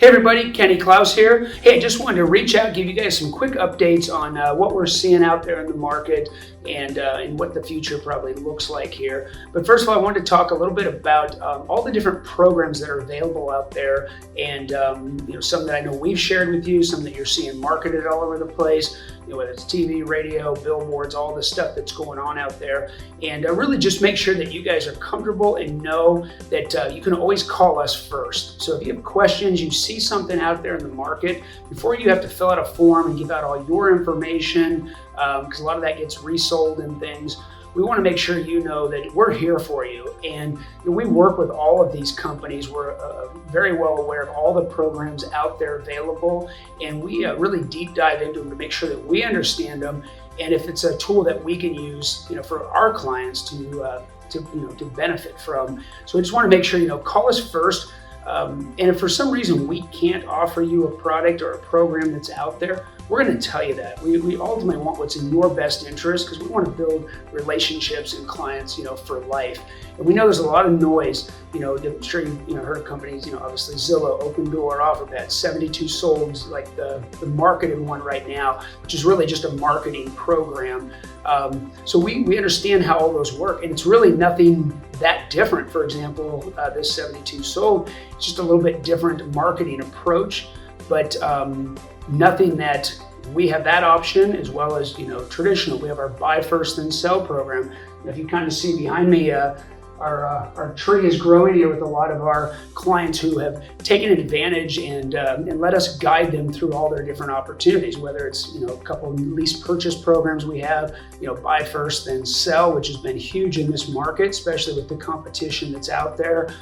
Hey everybody, Kenny Klaus here. Hey, I just wanted to reach out, give you guys some quick updates on what we're seeing out there in the market and what the future probably looks like here. But first of all, I wanted to talk a little bit about all the different programs that are available out there, and some that I know we've shared with you, some that you're seeing marketed all over the place. Whether it's TV, radio, billboards, all the stuff that's going on out there. And really just make sure that you guys are comfortable and know that you can always call us first. So if you have questions, you see something out there in the market, before you have to fill out a form and give out all your information, because a lot of that gets resold and things, we want to make sure you know that we're here for you. And we work with all of these companies. We're very well aware of all the programs out there available, and we really deep dive into them to make sure that we understand them. And if it's a tool that we can use, for our clients to benefit from. So I just want to make sure, call us first. And if for some reason we can't offer you a product or a program that's out there, we're going to tell you that. We ultimately want what's in your best interest, because we want to build relationships and clients, for life. And we know there's a lot of noise. I'm sure you've heard of companies, obviously Zillow, Open Door, OfferPad, 72 Sold, like the marketed one right now, which is really just a marketing program. So we understand how all those work, and it's really nothing that different. For example, this 72 Sold, it's just a little bit different marketing approach, but nothing that we have that option, as well as traditional. We have our buy first then sell program. If you kind of see behind me, our tree is growing here with a lot of our clients who have taken advantage and let us guide them through all their different opportunities, whether it's a couple of lease purchase programs we have, buy first then sell, which has been huge in this market, especially with the competition that's out there.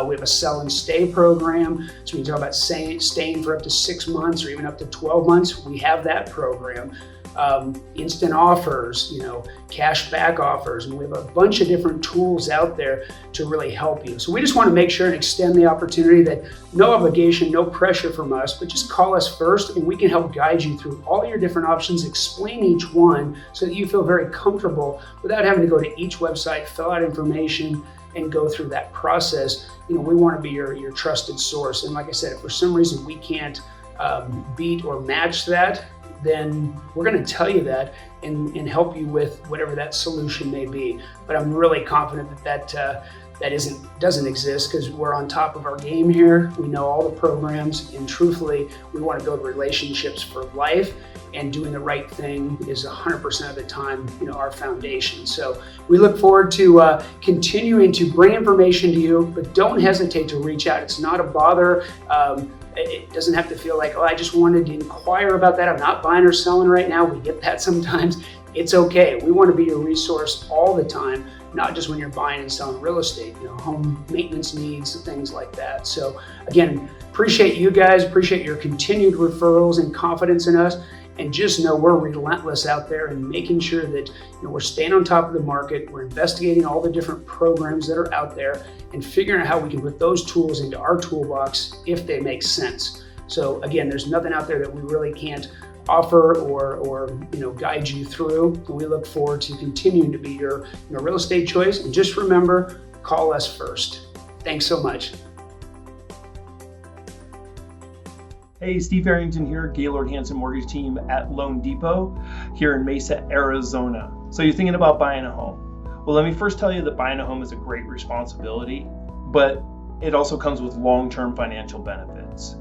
We have a sell and stay program. So when you talk about staying for up to 6 months or even up to 12 months, we have that program. Instant offers, cash back offers, and we have a bunch of different tools out there to really help you. So we just want to make sure and extend the opportunity that no obligation, no pressure from us, but just call us first and we can help guide you through all your different options, explain each one so that you feel very comfortable without having to go to each website, fill out information, and go through that process. We want to be your trusted source. And like I said, if for some reason we can't beat or match that, then we're going to tell you that and help you with whatever that solution may be. But I'm really confident that doesn't exist, because we're on top of our game here. We know all the programs, and truthfully, we want to build relationships for life, and doing the right thing is 100% of the time, our foundation. So we look forward to continuing to bring information to you, but don't hesitate to reach out. It's not a bother. It doesn't have to feel like, I just wanted to inquire about that. I'm not buying or selling right now. We get that sometimes. It's okay. We want to be your resource all the time, not just when you're buying and selling real estate, home maintenance needs, things like that. So again, appreciate you guys, appreciate your continued referrals and confidence in us. And just know we're relentless out there and making sure that we're staying on top of the market. We're investigating all the different programs that are out there and figuring out how we can put those tools into our toolbox if they make sense. So again, there's nothing out there that we really can't offer or guide you through. And we look forward to continuing to be your real estate choice. And just remember, call us first. Thanks so much. Hey, Steve Harrington here, Gaylord Hanson Mortgage Team at Loan Depot here in Mesa, Arizona. So you're thinking about buying a home. Well, let me first tell you that buying a home is a great responsibility, but it also comes with long-term financial benefits.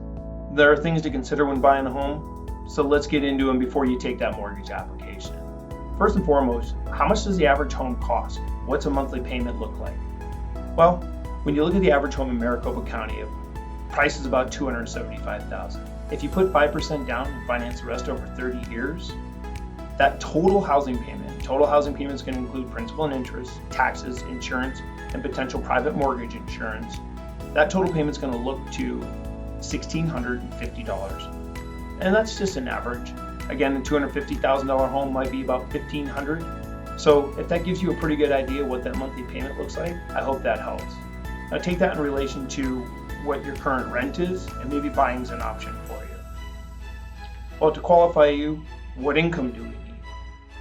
There are things to consider when buying a home, so let's get into them before you take that mortgage application. First and foremost, how much does the average home cost? What's a monthly payment look like? Well, when you look at the average home in Maricopa County, price is about $275,000. If you put 5% down and finance the rest over 30 years, that total housing payment is going to include principal and interest, taxes, insurance, and potential private mortgage insurance. That total payment is going to look to $1,650. And that's just an average. Again, a $250,000 home might be about $1,500. So if that gives you a pretty good idea what that monthly payment looks like, I hope that helps. Now take that in relation to what your current rent is, and maybe buying is an option for you. Well, to qualify you, what income do we need?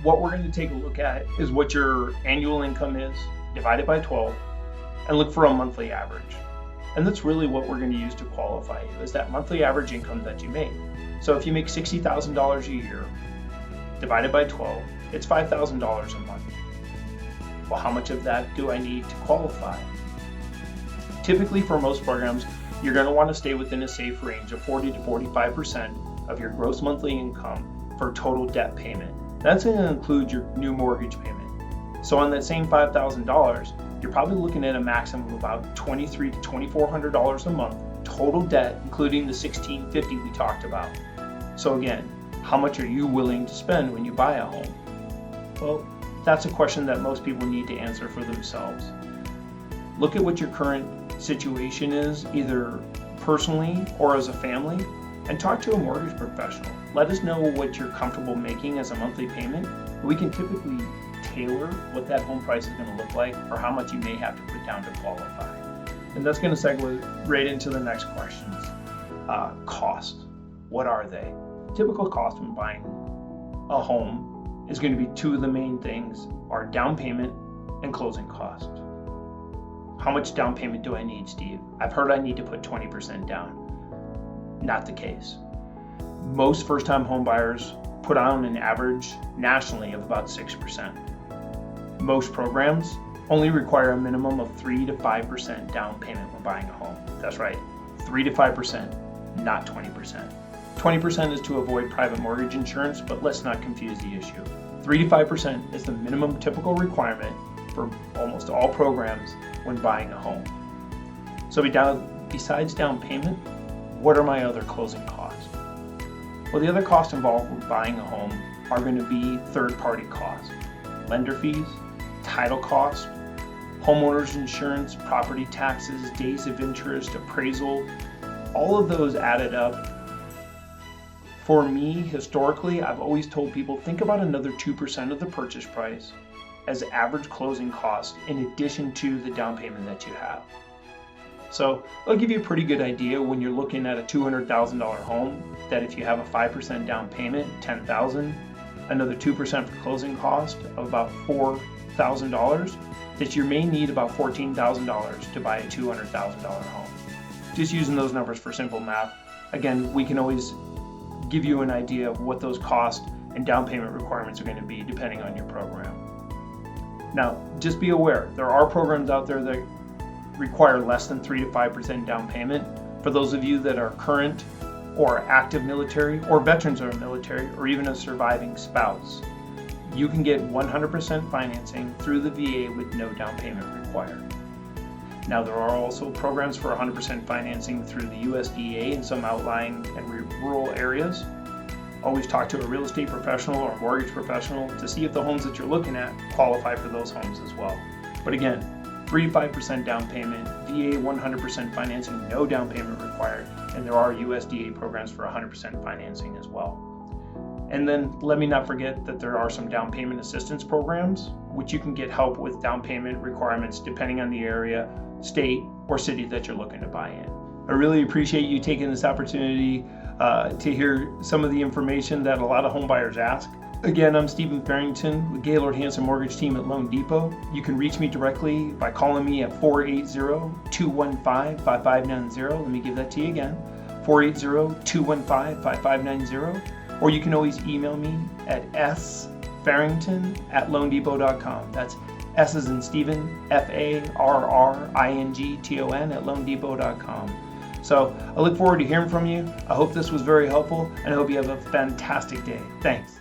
What we're going to take a look at is what your annual income is, divided by 12, and look for a monthly average. And that's really what we're going to use to qualify you, is that monthly average income that you make. So if you make $60,000 a year, divided by 12, it's $5,000 a month. Well, how much of that do I need to qualify? Typically for most programs, you're going to want to stay within a safe range of 40 to 45% of your gross monthly income for total debt payment. That's going to include your new mortgage payment. So on that same $5,000, you're probably looking at a maximum of about $2,300 to $2,400 a month total debt, including the $1,650 we talked about. So again, how much are you willing to spend when you buy a home? Well, that's a question that most people need to answer for themselves. Look at what your current situation is, either personally or as a family, and talk to a mortgage professional. Let us know what you're comfortable making as a monthly payment. We can typically tailor what that home price is going to look like or how much you may have to put down to qualify. And that's going to segue right into the next questions. Cost. What are they? Typical cost when buying a home is going to be two of the main things are down payment and closing cost. How much down payment do I need, Steve? I've heard I need to put 20% down. Not the case. Most first-time home buyers put on an average nationally of about 6%. Most programs only require a minimum of 3 to 5% down payment when buying a home. That's right, 3 to 5%, not 20%. 20% is to avoid private mortgage insurance, but let's not confuse the issue. 3 to 5% is the minimum typical requirement for almost all programs when buying a home. So besides down payment, what are my other closing costs? Well, the other costs involved with buying a home are going to be third-party costs, lender fees, title costs, homeowners insurance, property taxes, days of interest, appraisal. All of those added up. For me, historically, I've always told people think about another 2% of the purchase price as average closing cost in addition to the down payment that you have. So it'll give you a pretty good idea when you're looking at a $200,000 home that if you have a 5% down payment, $10,000, another 2% for closing cost of about $4,000, that you may need about $14,000 to buy a $200,000 home. Just using those numbers for simple math. Again, we can always give you an idea of what those costs and down payment requirements are going to be depending on your program. Now, just be aware, there are programs out there that require less than 3 to 5% down payment. For those of you that are current or active military or veterans of the military or even a surviving spouse, you can get 100% financing through the VA with no down payment required. Now, there are also programs for 100% financing through the USDA in some outlying and rural areas. Always talk to a real estate professional or a mortgage professional to see if the homes that you're looking at qualify for those homes as well. But again, 3 to 5% down payment, VA 100% financing, no down payment required, and there are USDA programs for 100% financing as well. And then let me not forget that there are some down payment assistance programs, which you can get help with down payment requirements depending on the area, state, or city that you're looking to buy in. I really appreciate you taking this opportunity to hear some of the information that a lot of home buyers ask. Again, I'm Stephen Farrington with Gaylord Hanson Mortgage Team at Loan Depot. You can reach me directly by calling me at 480-215-5590. Let me give that to you again, 480-215-5590. Or you can always email me at sfarrington@loandepot.com. That's S as in Stephen, FARRINGTON @loandepot.com. So I look forward to hearing from you. I hope this was very helpful, and I hope you have a fantastic day. Thanks.